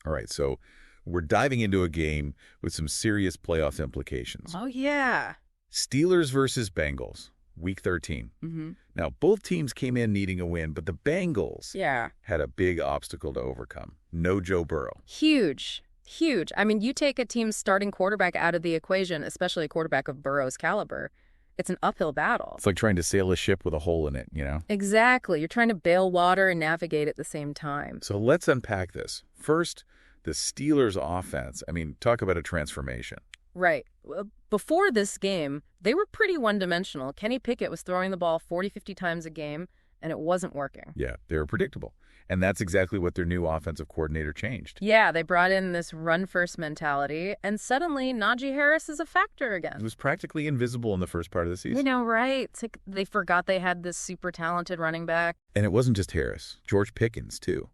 All right, so we're diving into a game with some serious playoff implications. Oh, yeah. Steelers versus Bengals, Week 13. Now, both teams came in needing a win, but the Bengals had a big obstacle to overcome. No Joe Burrow. Huge. Huge. I mean, you take a team's starting quarterback out of the equation, especially a quarterback of Burrow's caliber. It's an uphill battle. It's like trying to sail a ship with a hole in it, you know? Exactly. You're trying to bail water and navigate at the same time. So let's unpack this. First, the Steelers' offense. I mean, talk about a transformation. Right. Before this game, they were pretty one-dimensional. Kenny Pickett was throwing the ball 40, 50 times a game, and it wasn't working. Yeah, they were predictable. And that's exactly what their new offensive coordinator changed. Yeah, they brought in this run-first mentality, and suddenly Najee Harris is a factor again. It was practically invisible in the first part of the season. You know, right? It's like they forgot they had this super talented running back. And it wasn't just Harris. George Pickens, too.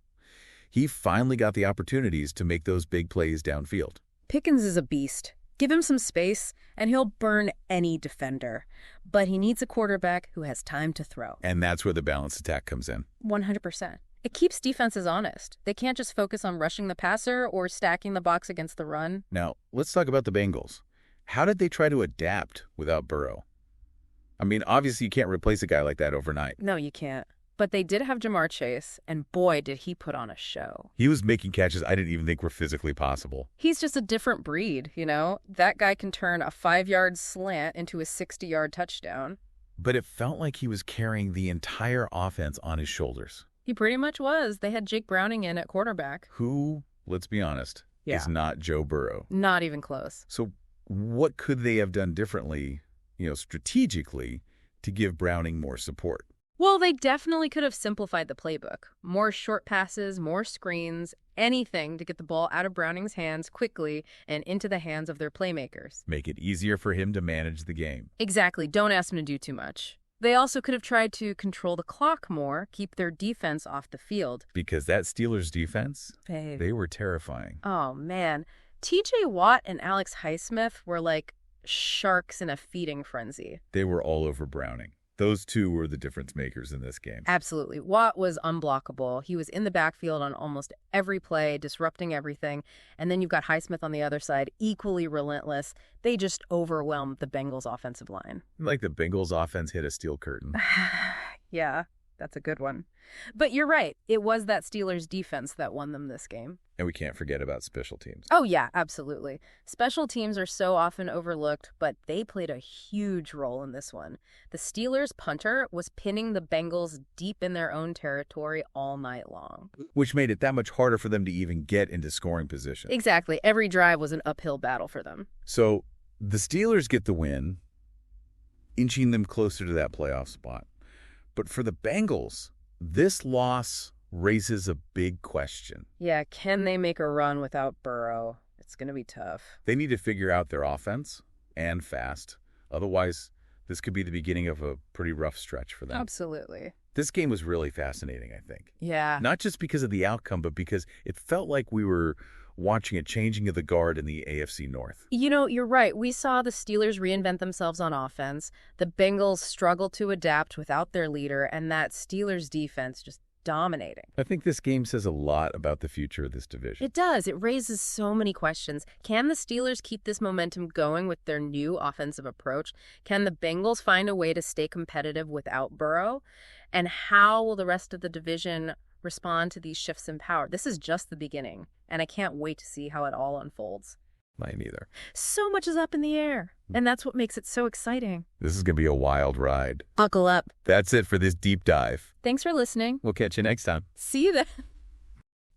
He finally got the opportunities to make those big plays downfield. Pickens is a beast. Give him some space, and he'll burn any defender. But he needs a quarterback who has time to throw. And that's where the balanced attack comes in. 100%. It keeps defenses honest. They can't just focus on rushing the passer or stacking the box against the run. Now, let's talk about the Bengals. How did they try to adapt without Burrow? I mean, obviously you can't replace a guy like that overnight. No, you can't. But they did have Jamar Chase, and boy, did he put on a show. He was making catches I didn't even think were physically possible. He's just a different breed, you know? That guy can turn a 5-yard slant into a 60-yard touchdown. But it felt like he was carrying the entire offense on his shoulders. He pretty much was. They had Jake Browning in at quarterback. Who, let's be honest, is not Joe Burrow. Not even close. So what could they have done differently, strategically, to give Browning more support? Well, they definitely could have simplified the playbook. More short passes, more screens, anything to get the ball out of Browning's hands quickly and into the hands of their playmakers. Make it easier for him to manage the game. Exactly. Don't ask him to do too much. They also could have tried to control the clock more, keep their defense off the field. Because that Steelers defense, they were terrifying. Oh, man. TJ Watt and Alex Highsmith were like sharks in a feeding frenzy. They were all over Browning. Those two were the difference makers in this game. Absolutely. Watt was unblockable. He was in the backfield on almost every play, disrupting everything. And then you've got Highsmith on the other side, equally relentless. They just overwhelmed the Bengals' offensive line. Like the Bengals' offense hit a steel curtain. Yeah, that's a good one. But you're right. It was that Steelers defense that won them this game. And we can't forget about special teams. Oh, yeah, absolutely. Special teams are so often overlooked, but they played a huge role in this one. The Steelers' punter was pinning the Bengals deep in their own territory all night long. Which made it that much harder for them to even get into scoring position. Exactly. Every drive was an uphill battle for them. So the Steelers get the win, inching them closer to that playoff spot. But for the Bengals, this loss raises a big question. Yeah, can they make a run without Burrow? It's going to be tough. They need to figure out their offense, and fast. Otherwise, this could be the beginning of a pretty rough stretch for them. Absolutely. This game was really fascinating, I think. Yeah. Not just because of the outcome, but because it felt like we were watching a changing of the guard in the AFC North. You know, you're right. We saw the Steelers reinvent themselves on offense. The Bengals struggled to adapt without their leader, and that Steelers defense just dominating. I think this game says a lot about the future of this division. It does. It raises so many questions. Can the Steelers keep this momentum going with their new offensive approach? Can the Bengals find a way to stay competitive without Burrow? And how will the rest of the division respond to these shifts in power? This is just the beginning, and I can't wait to see how it all unfolds. Mine either. So much is up in the air, and that's what makes it so exciting. This is going to be a wild ride. Buckle up. That's it for this deep dive. Thanks for listening. We'll catch you next time. See you then.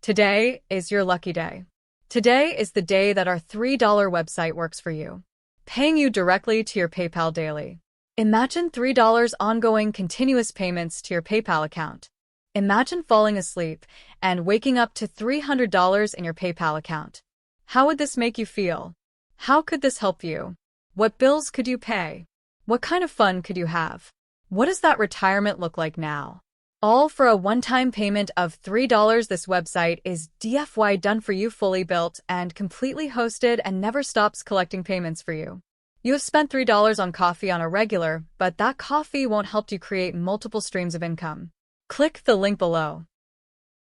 Today is your lucky day. Today is the day that our $3 website works for you, paying you directly to your PayPal daily. Imagine $3 ongoing continuous payments to your PayPal account. Imagine falling asleep and waking up to $300 in your PayPal account. How would this make you feel? How could this help you? What bills could you pay? What kind of fun could you have? What does that retirement look like now? All for a one-time payment of $3. This website is DFY done for you, fully built and completely hosted, and never stops collecting payments for you. You have spent $3 on coffee on a regular, but that coffee won't help you create multiple streams of income. Click the link below.